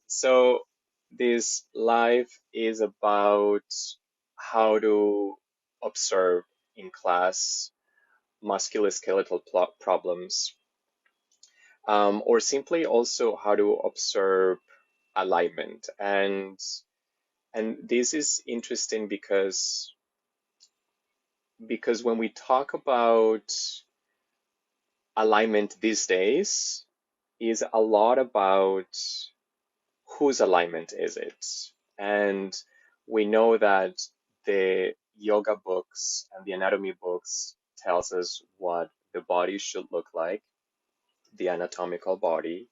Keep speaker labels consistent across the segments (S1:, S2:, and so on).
S1: So this live is about how to observe in class musculoskeletal problems, or simply also how to observe alignment. And this is interesting because when we talk about alignment these days, is a lot about whose alignment is it? And we know that the yoga books and the anatomy books tells us what the body should look like, the anatomical body.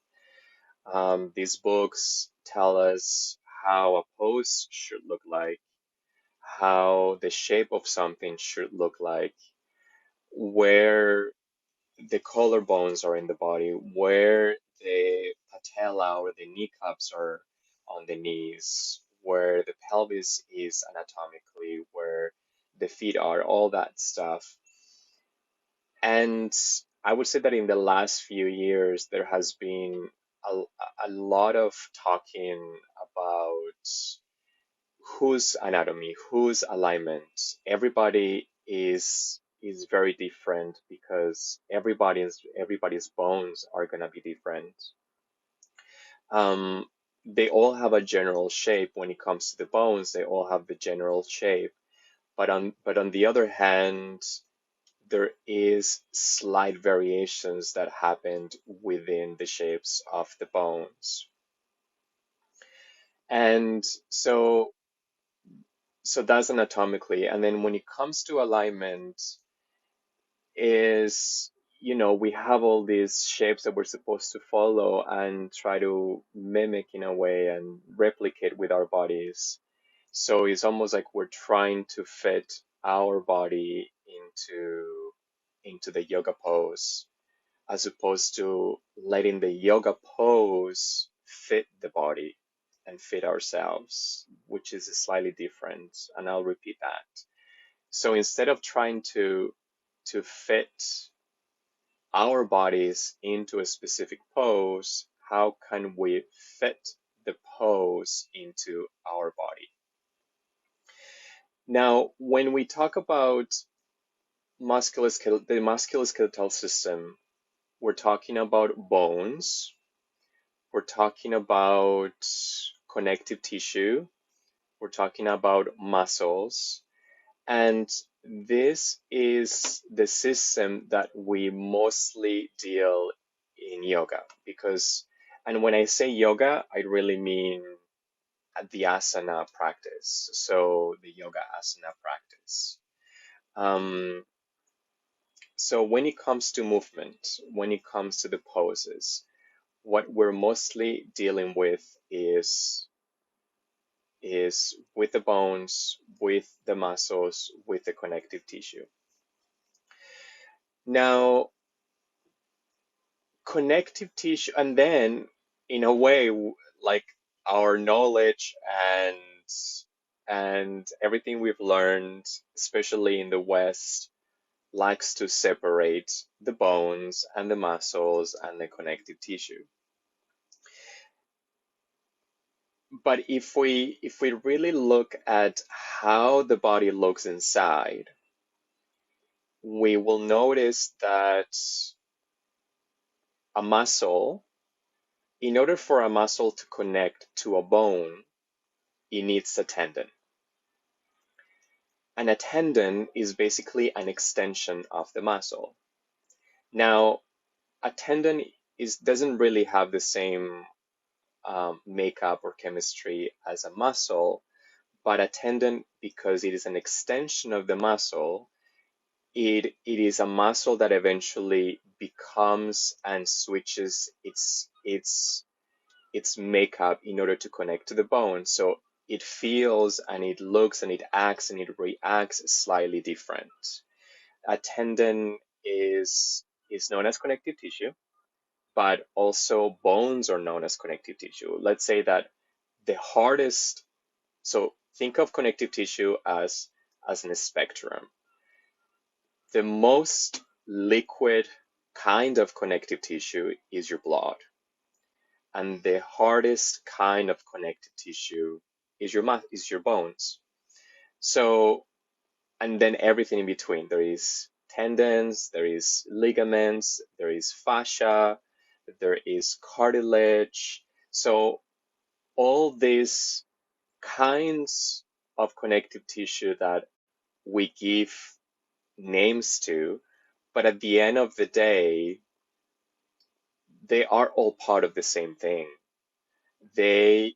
S1: These books tell us how a pose should look like, how the shape of something should look like, where the collarbones are in the body, where the patella or the kneecaps are on the knees, where the pelvis is anatomically, where the feet are, all that stuff. And I would say that in the last few years, there has been a, a lot of talking about whose anatomy, whose alignment. Everybody is very different because everybody's bones are gonna be different. Um, they all have a general shape when it comes to the bones. They all have the general shape, but on the other hand, there is slight variations that happened within the shapes of the bones. And so that's anatomically. And then when it comes to alignment, is, we have all these shapes that we're supposed to follow and try to mimic in a way and replicate with our bodies. So it's almost like we're trying to fit our body into the yoga pose, as opposed to letting the yoga pose fit the body and fit ourselves, which is slightly different. And I'll repeat that. So instead of trying to fit our bodies into a specific pose, how can we fit the pose into our body? Now, when we talk about the musculoskeletal system, we're talking about bones, we're talking about connective tissue, we're talking about muscles, and this is the system that we mostly deal in yoga and when I say yoga, I really mean the asana practice. So the yoga asana practice. Um, so when it comes to movement, when it comes to the poses, what we're mostly dealing with is with the bones, with the muscles, with the connective tissue. Now, connective tissue, and then in a way, like our knowledge and everything we've learned, especially in the West, likes to separate the bones and the muscles and the connective tissue. But if we really look at how the body looks inside, we will notice that a muscle, in order for a muscle to connect to a bone, it needs a tendon. And a tendon is basically an extension of the muscle. Now, a tendon doesn't really have the same makeup or chemistry as a muscle, but a tendon, because it is an extension of the muscle, it is a muscle that eventually becomes and switches its makeup in order to connect to the bone. So it feels and it looks and it acts and it reacts slightly different. A tendon is known as connective tissue, but also bones are known as connective tissue. Let's say that the hardest, so think of connective tissue as in a spectrum. The most liquid kind of connective tissue is your blood. and the hardest kind of connective tissue is your bones. So, and then everything in between. There is tendons, there is ligaments, there is fascia, there is cartilage. So all these kinds of connective tissue that we give names to, but at the end of the day, they are all part of the same thing. They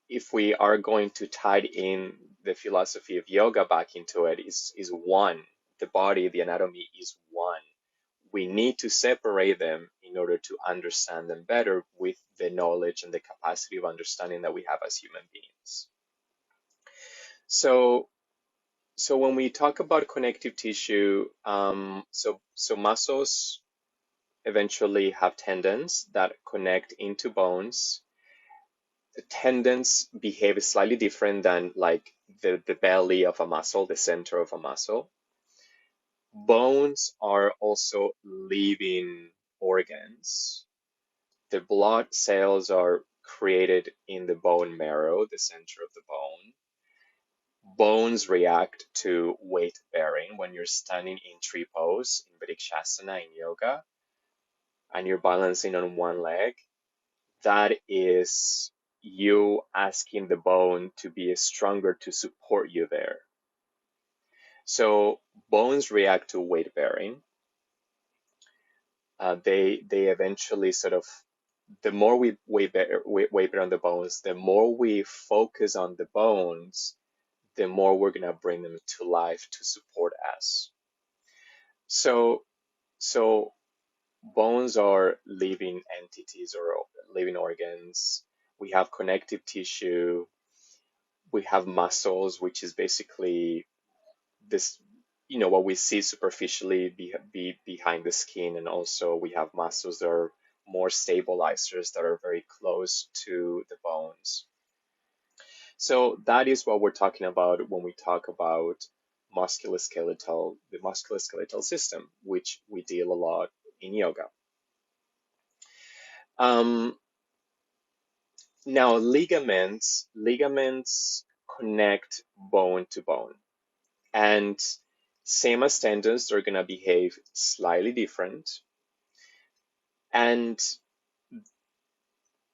S1: if we are going to tie in the philosophy of yoga back into it, is one. The body, the anatomy is one. We need to separate them in order to understand them better with the knowledge and the capacity of understanding that we have as human beings. So, so when we talk about connective tissue, so muscles eventually have tendons that connect into bones. The tendons behave slightly different than like the belly of a muscle, the center of a muscle. Bones are also living organs. The blood cells are created in the bone marrow, the center of the bone. Bones react to weight bearing when you're standing in tree pose in Vrikshasana in yoga and you're balancing on one leg. That is you asking the bone to be stronger to support you there. So bones react to weight bearing. They eventually sort of, the more we weight bear on the bones, the more we focus on the bones, the more we're gonna bring them to life to support us. So so bones are living entities or living organs. We have connective tissue. We have muscles, which is basically this, what we see superficially behind the skin. And also we have muscles that are more stabilizers that are very close to the bones. So that is what we're talking about when we talk about the musculoskeletal system, which we deal a lot in yoga. Um, Now, ligaments connect bone to bone. And same as tendons, they're going to behave slightly different. And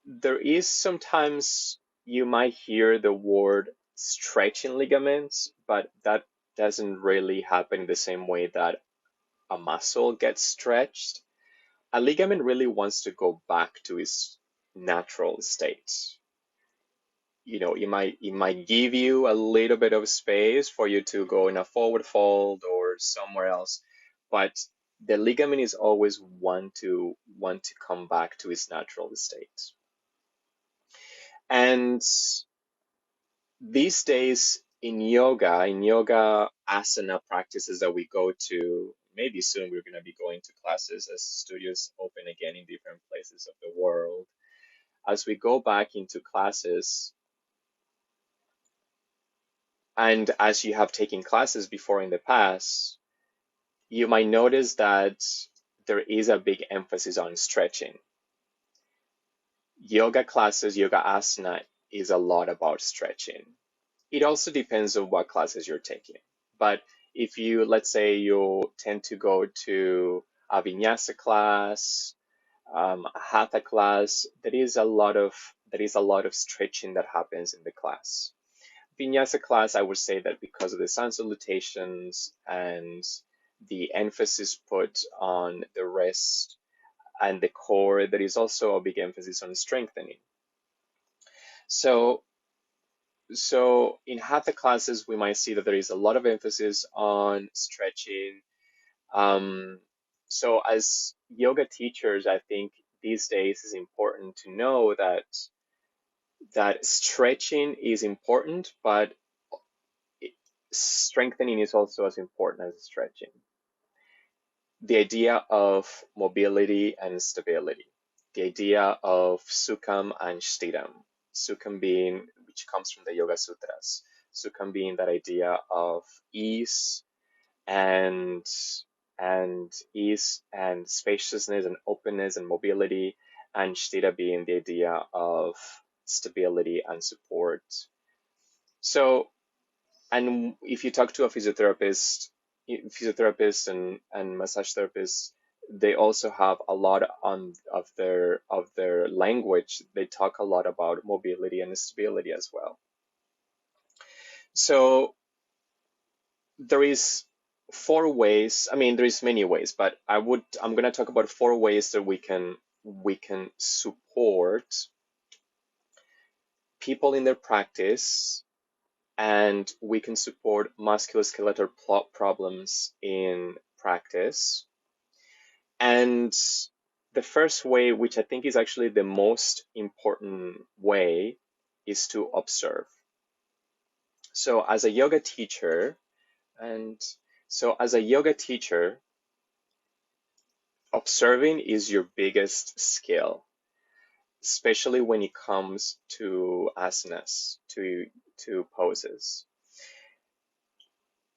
S1: there is sometimes you might hear the word stretching ligaments, but that doesn't really happen in the same way that a muscle gets stretched. A ligament really wants to go back to its natural state. It might give you a little bit of space for you to go in a forward fold or somewhere else, but the ligament is always want to come back to its natural state. And these days in yoga asana practices that we go to, maybe soon we're going to be going to classes as studios open again in different places of the world. As we go back into classes, and as you have taken classes before in the past, you might notice that there is a big emphasis on stretching. Yoga classes, yoga asana is a lot about stretching. It also depends on what classes you're taking. But if you, let's say you tend to go to a vinyasa class, a hatha class, there is a lot of stretching that happens in the class. Vinyasa class, I would say that because of the sun salutations and the emphasis put on the wrist and the core, there is also a big emphasis on strengthening. So, so in hatha classes, we might see that there is a lot of emphasis on stretching. Um, so as yoga teachers, I think these days is important to know that stretching is important, but strengthening is also as important as stretching. The idea of mobility and stability, the idea of sukham and shtiram. Sukham being, which comes from the Yoga Sutras, sukham being that idea of ease and ease and spaciousness and openness and mobility, and Sthita being the idea of stability and support. So, and if you talk to a physiotherapist and massage therapists, they also have a lot on of their language. They talk a lot about mobility and stability as well. So there is four ways. I mean, there is many ways, but I'm going to talk about four ways that we can support people in their practice, and we can support musculoskeletal problems in practice. And the first way, which I think is actually the most important way, is to observe. So as a yoga teacher, and so as a yoga teacher, observing is your biggest skill, especially when it comes to asanas, to poses.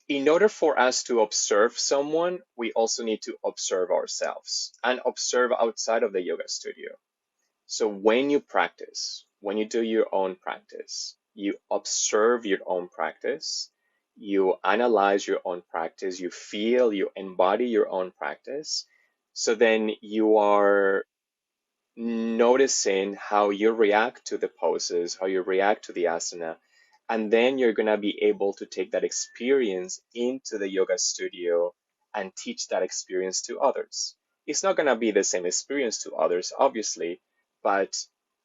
S1: In order for us to observe someone, we also need to observe ourselves and observe outside of the yoga studio. So when you practice, when you do your own practice, you observe your own practice, you analyze your own practice, you feel, you embody your own practice. So then you are noticing how you react to the poses, how you react to the asana, and then you're going to be able to take that experience into the yoga studio and teach that experience to others. It's not going to be the same experience to others, obviously, but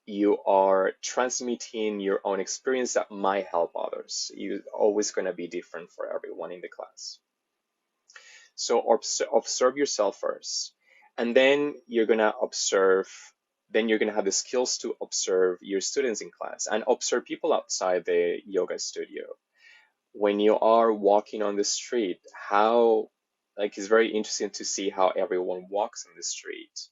S1: you are transmitting your own experience that might help others. You're always going to be different for everyone in the class. So observe yourself first, and then you're going to observe, then you're going to have the skills to observe your students in class and observe people outside the yoga studio. When you are walking on the street, how, like, it's very interesting to see how everyone walks on the street.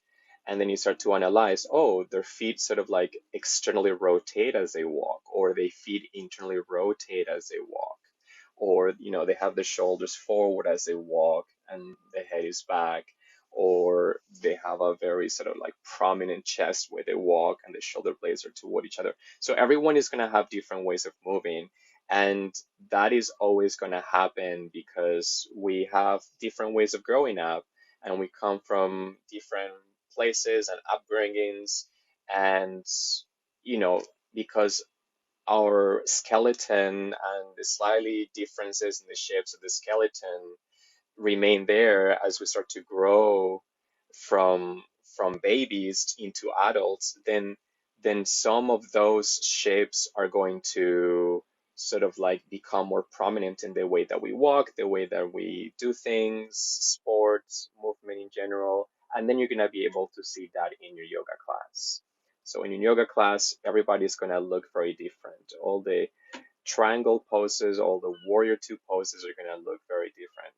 S1: And then you start to analyze, oh, their feet sort of like externally rotate as they walk, or their feet internally rotate as they walk, or they have the shoulders forward as they walk and the head is back, or they have a very sort of like prominent chest where they walk and the shoulder blades are toward each other. So everyone is going to have different ways of moving, and that is always going to happen because we have different ways of growing up, and we come from different places and upbringings, and because our skeleton and the slightly differences in the shapes of the skeleton remain there as we start to grow from babies into adults, then some of those shapes are going to sort of like become more prominent in the way that we walk, the way that we do things, sports, movement in general, and then you're going to be able to see that in your yoga class. So in your yoga class, everybody's going to look very different. All the triangle poses, all the warrior two poses are going to look very different.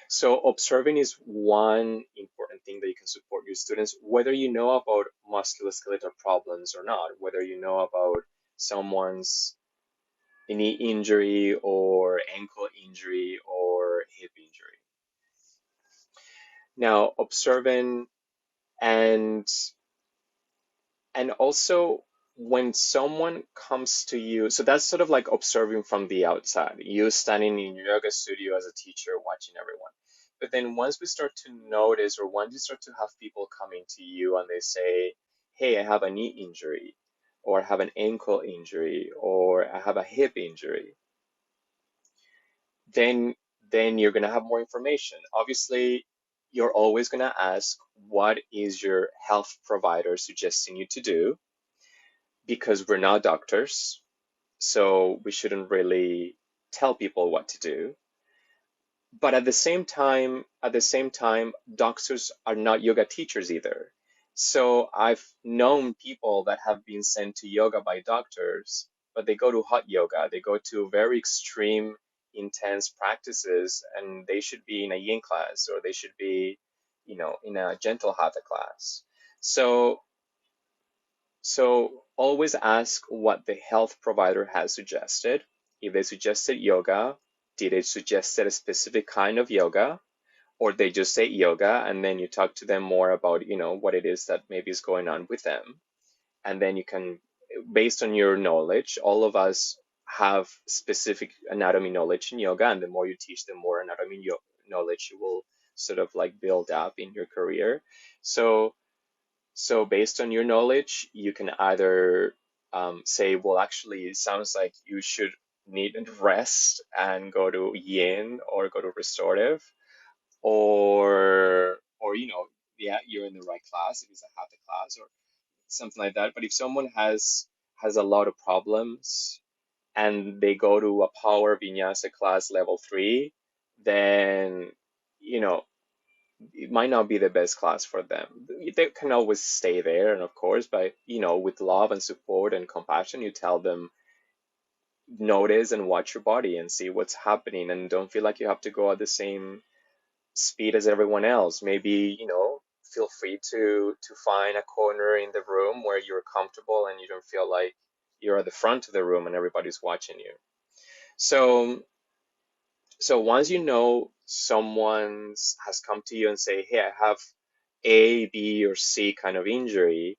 S1: So observing is one important thing that you can support your students, whether you know about musculoskeletal problems or not, whether you know about someone's knee injury or ankle injury or hip injury. Now, observing and also when someone comes to you, so that's sort of like observing from the outside, you standing in your yoga studio as a teacher watching everyone. But then once we start to notice, or once you start to have people coming to you and they say, hey, I have a knee injury, or I have an ankle injury, or I have a hip injury, then you're going to have more information. Obviously, you're always going to ask, what is your health provider suggesting you to do? Because we're not doctors, so we shouldn't really tell people what to do. But at the same time, doctors are not yoga teachers either. So I've known people that have been sent to yoga by doctors, but they go to hot yoga, they go to very extreme, intense practices, and they should be in a yin class, or they should be, in a gentle hatha class. So always ask what the health provider has suggested. If they suggested yoga, did they suggest a specific kind of yoga? or they just say yoga, and then you talk to them more about, what it is that maybe is going on with them. And then you can, based on your knowledge, all of us have specific anatomy knowledge in yoga, and the more you teach, the more anatomy knowledge you will sort of like build up in your career. So based on your knowledge, you can either say, well, actually, it sounds like you should need rest and go to yin or go to restorative, or yeah, you're in the right class if it's a hatha class or something like that. But if someone has a lot of problems and they go to a power vinyasa class level 3, then you know it might not be the best class for them. They can always stay there, and of course, by with love and support and compassion, you tell them, notice and watch your body and see what's happening, and don't feel like you have to go at the same speed as everyone else. Maybe, feel free to find a corner in the room where you're comfortable and you don't feel like you're at the front of the room and everybody's watching you. So once someone has come to you and say, hey, I have A, B, or C kind of injury,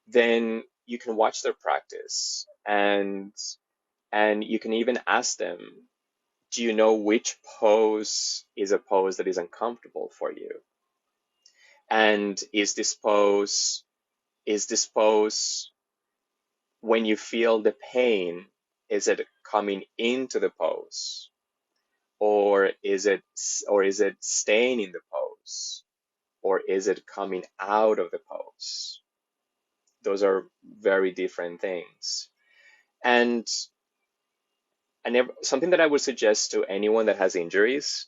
S1: then you can watch their practice, and you can even ask them, do you know which pose is a pose that is uncomfortable for you? And is this pose when you feel the pain, is it coming into the pose, or is it staying in the pose, or is it coming out of the pose? Those are very different things. And something that I would suggest to anyone that has injuries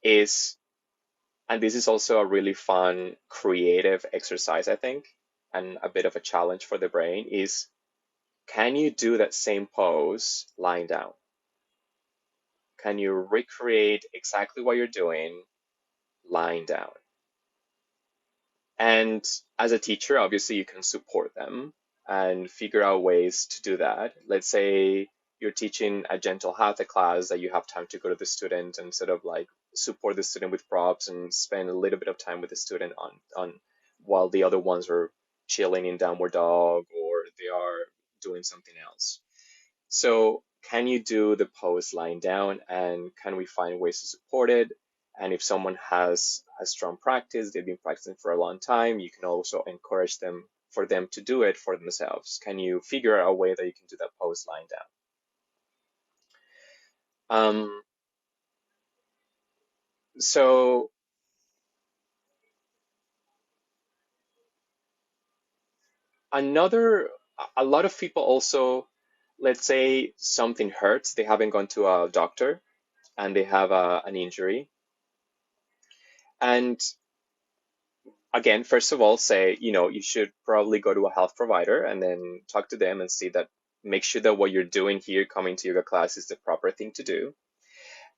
S1: is, and this is also a really fun, creative exercise, I think, and a bit of a challenge for the brain, is, can you do that same pose lying down? Can you recreate exactly what you're doing lying down? And as a teacher, obviously, you can support them and figure out ways to do that. Let's say you're teaching a gentle hatha class that you have time to go to the student and sort of like support the student with props and spend a little bit of time with the student on while the other ones are chilling in downward dog or they are doing something else. So can you do the pose lying down, and can we find ways to support it? And if someone has a strong practice, they've been practicing for a long time, you can also encourage them for them to do it for themselves. Can you figure out a way that you can do that pose lying down? So a lot of people also, let's say something hurts, they haven't gone to a doctor and they have an injury. And again, first of all, say, you should probably go to a health provider and then talk to them and see that, make sure that what you're doing here, coming to yoga class, is the proper thing to do.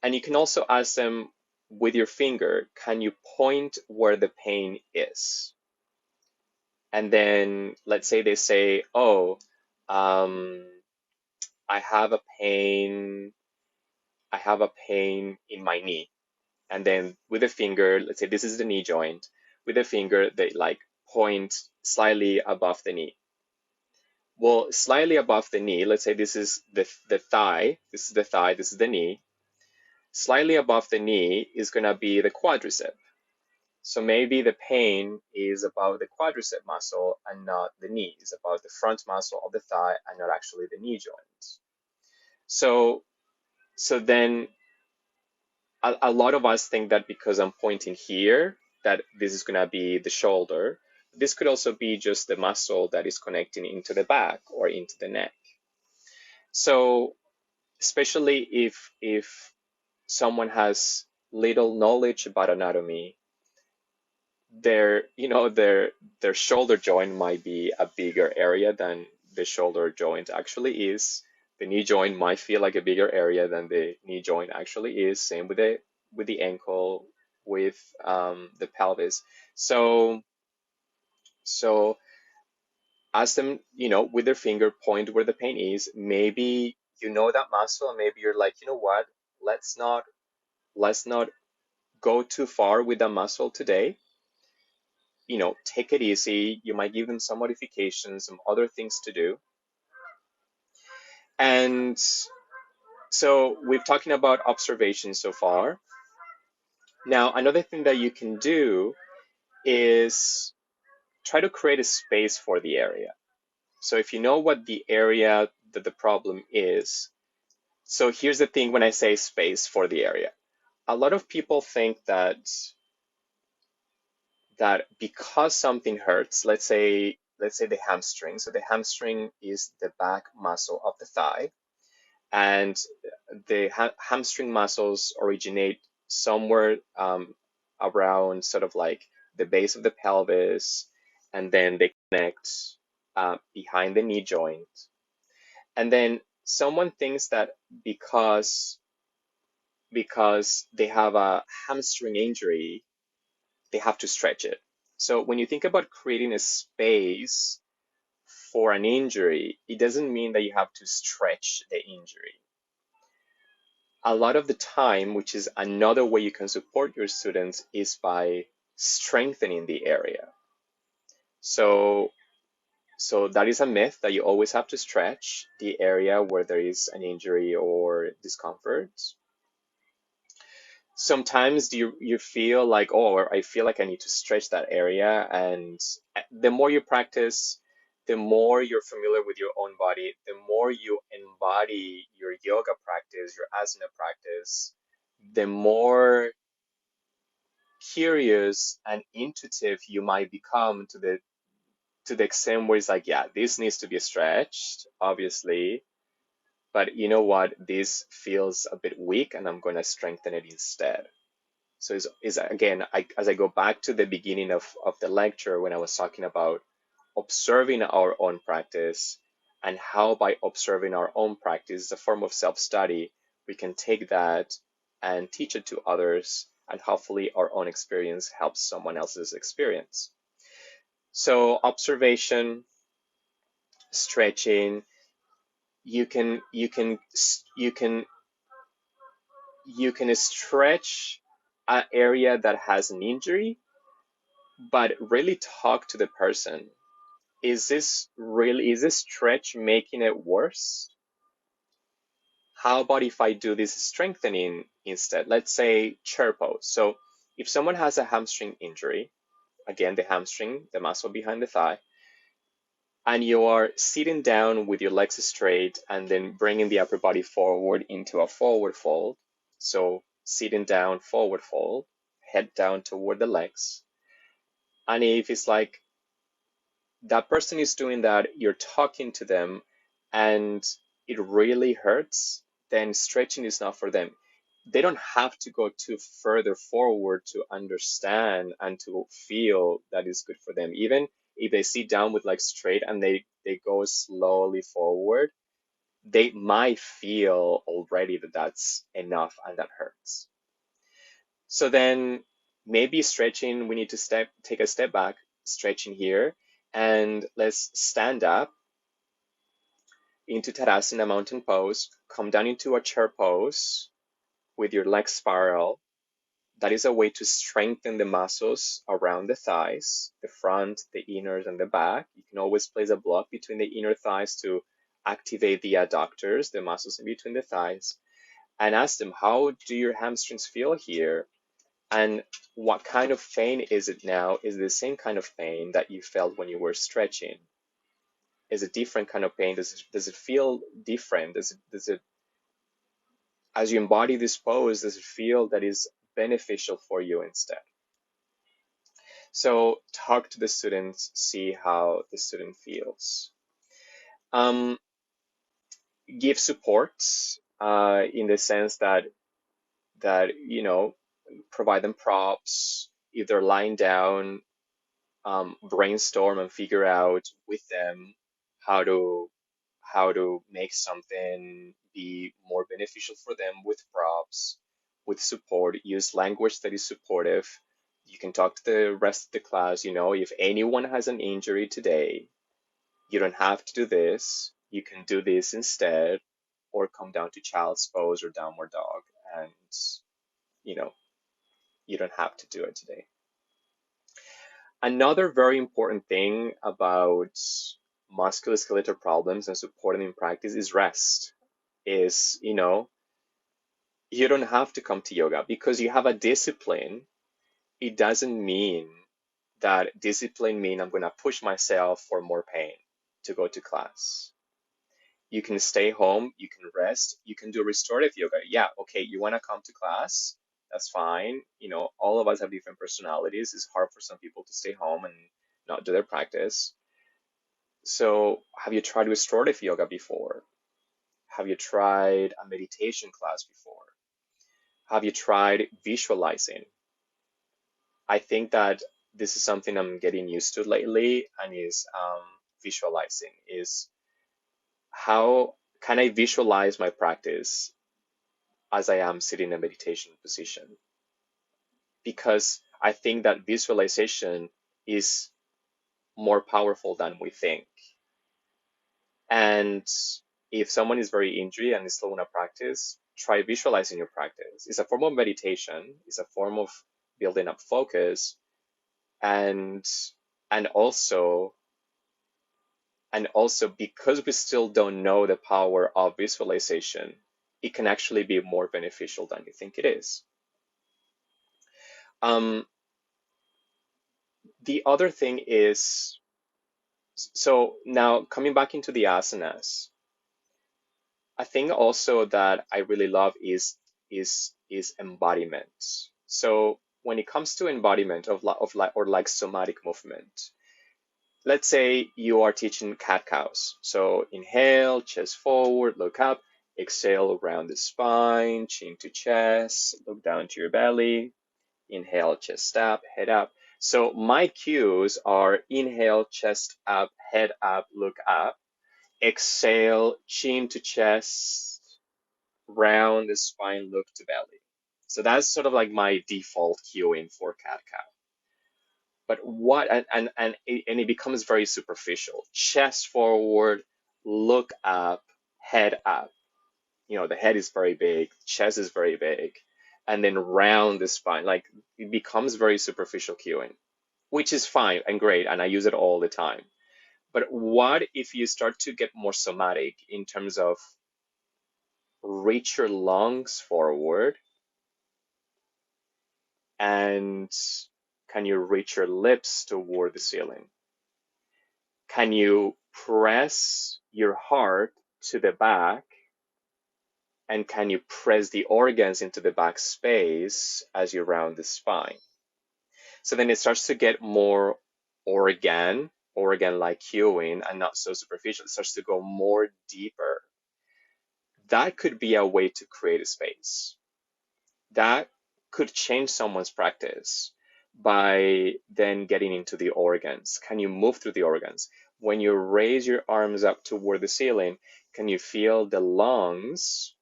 S1: And you can also ask them with your finger, can you point where the pain is? And then let's say they say, oh, I have a pain, in my knee. And then with the finger, let's say this is the knee joint, with the finger, they like point slightly above the knee. Well, slightly above the knee, let's say this is the thigh, this is the thigh, this is the knee. Slightly above the knee is going to be the quadricep. So maybe the pain is about the quadricep muscle and not the knee. It's about the front muscle of the thigh and not actually the knee joint. So then a lot of us think that because I'm pointing here, that this is going to be the shoulder. This could also be just the muscle that is connecting into the back or into the neck. So especially if someone has little knowledge about anatomy, their shoulder joint might be a bigger area than the shoulder joint actually is. The knee joint might feel like a bigger area than the knee joint actually is. Same with the ankle, with the pelvis. So ask them, with their finger, point where the pain is. Maybe that muscle, and maybe you're like, you know what? Let's not go too far with the muscle today, take it easy. You might give them some modifications, some other things to do. And so we've talking about observation so far. Now, another thing that you can do is try to create a space for the area. So if you know what the area that the problem is, so here's the thing when I say space for the area. A lot of people think that because something hurts, let's say the hamstring. So the hamstring is the back muscle of the thigh, and the hamstring muscles originate somewhere around sort of like the base of the pelvis, and then they connect behind the knee joint. And then someone thinks that because they have a hamstring injury, they have to stretch it. So when you think about creating a space for an injury, it doesn't mean that you have to stretch the injury. A lot of the time, which is another way you can support your students, is by strengthening the area. So that is a myth that you always have to stretch the area where there is an injury or discomfort. Sometimes you feel like, oh, I feel like I need to stretch that area, and the more you practice, the more you're familiar with your own body, the more you embody your yoga practice, your asana practice, the more curious and intuitive you might become to the extent where it's like, yeah, this needs to be stretched, obviously, but you know what, this feels a bit weak and I'm going to strengthen it instead. So is again, as I go back to the beginning of the lecture when I was talking about observing our own practice and how by observing our own practice, a form of self-study, we can take that and teach it to others, and hopefully our own experience helps someone else's experience. So observation, stretching, you can stretch an area that has an injury, but really talk to the person. Is this stretch making it worse? How about if I do this strengthening instead? Let's say chair pose. So if someone has a hamstring injury, again, the hamstring, the muscle behind the thigh, and you are sitting down with your legs straight and then bringing the upper body forward into a forward fold. So sitting down, forward fold, head down toward the legs. And if it's like that person is doing that, you're talking to them, and it really hurts, then stretching is not for them. They don't have to go too further forward to understand and to feel that is good for them. Even if they sit down with legs straight and they go slowly forward, they might feel already that that's enough and that hurts. So then maybe stretching, we need to take a step back, stretching here, and let's stand up into Tadasana mountain pose, come down into a chair pose with your legs spiral. That is a way to strengthen the muscles around the thighs, the front, the inners, and the back. You can always place a block between the inner thighs to activate the adductors, the muscles in between the thighs, and ask them, how do your hamstrings feel here? And what kind of pain is it now? Is it the same kind of pain that you felt when you were stretching? Is it different kind of pain? Does it feel different? Does it as you embody this pose, does it feel that is beneficial for you instead? So talk to the students, see how the student feels. Give support in the sense that provide them props. If they're lying down, brainstorm and figure out with them how to make something be more beneficial for them with props, with support. Use language that is supportive. You can talk to the rest of the class. If anyone has an injury today, you don't have to do this. You can do this instead, or come down to child's pose or downward dog, and you know You don't have to do it today. Another very important thing about musculoskeletal problems and supporting in practice is rest. Is, you don't have to come to yoga because you have a discipline. It doesn't mean that discipline mean I'm going to push myself for more pain to go to class. You can stay home, you can rest, you can do restorative yoga. Yeah, okay, you want to come to class, that's fine. All of us have different personalities. It's hard for some people to stay home and not do their practice. So, have you tried restorative yoga before? Have you tried a meditation class before? Have you tried visualizing? I think that this is something I'm getting used to lately, and is visualizing. Is how can I visualize my practice as I am sitting in a meditation position? Because I think that visualization is more powerful than we think. And if someone is very injured and is still in a practice, try visualizing your practice. It's a form of meditation. It's a form of building up focus, and and also because we still don't know the power of visualization, it can actually be more beneficial than you think it is. The other thing is, so now coming back into the asanas, a thing also that I really love is embodiment. So when it comes to embodiment of somatic movement, let's say you are teaching cat cows. So inhale, chest forward, look up. Exhale, round the spine, chin to chest, look down to your belly. Inhale, chest up, head up. So my cues are inhale, chest up, head up, look up. Exhale, chin to chest, round the spine, look to belly. So that's sort of like my default cueing for cat cow. But it becomes very superficial. Chest forward, look up, head up. The head is very big, chest is very big, and then round the spine. Like, it becomes very superficial cueing, which is fine and great, and I use it all the time. But what if you start to get more somatic in terms of reach your lungs forward, and can you reach your lips toward the ceiling? Can you press your heart to the back, and can you press the organs into the back space as you round the spine? So then it starts to get more organ-like cueing, and not so superficial. It starts to go more deeper. That could be a way to create a space. That could change someone's practice by then getting into the organs. Can you move through the organs? When you raise your arms up toward the ceiling, can you feel the lungs?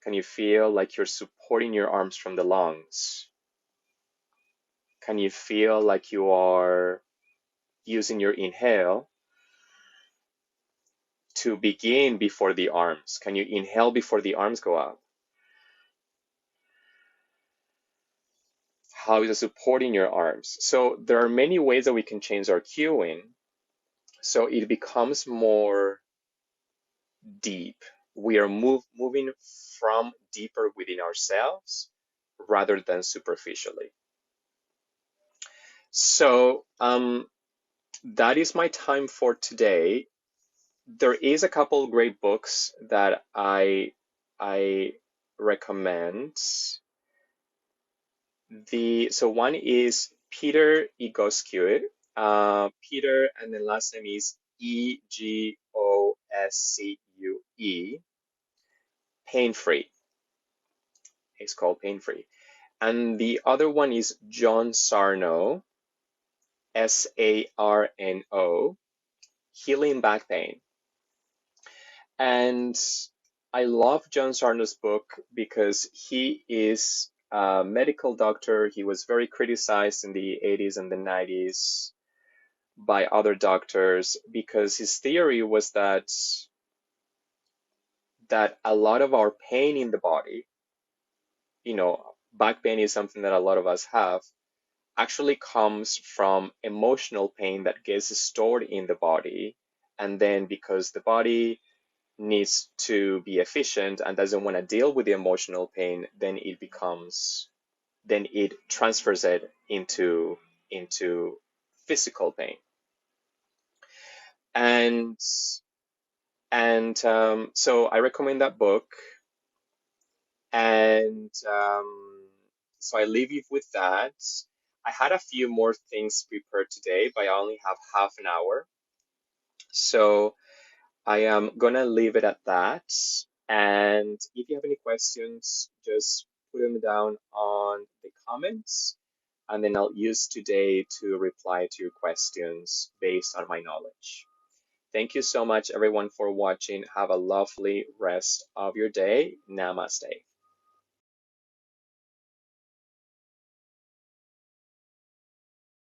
S1: Can you feel like you're supporting your arms from the lungs? Can you feel like you are using your inhale to begin before the arms? Can you inhale before the arms go up? How is it supporting your arms? So there are many ways that we can change our cueing, so it becomes more deep. We are moving from deeper within ourselves rather than superficially. So that is my time for today. There is a couple great books that I recommend. So one is Peter Egoscue. Peter, and the last name is Egoscue. Pain Free. It's called Pain Free. And the other one is John Sarno, Sarno, Healing Back Pain. And I love John Sarno's book because he is a medical doctor. He was very criticized in the 80s and the 90s by other doctors because his theory was that a lot of our pain in the body, back pain is something that a lot of us have, actually comes from emotional pain that gets stored in the body. And then because the body needs to be efficient and doesn't want to deal with the emotional pain, then it transfers it into physical pain. And so I recommend that book. And so I leave you with that. I had a few more things prepared today, but I only have half an hour. So I am gonna leave it at that. And if you have any questions, just put them down on the comments, and then I'll use today to reply to your questions based on my knowledge. Thank you so much, everyone, for watching. Have a lovely rest of your day. Namaste.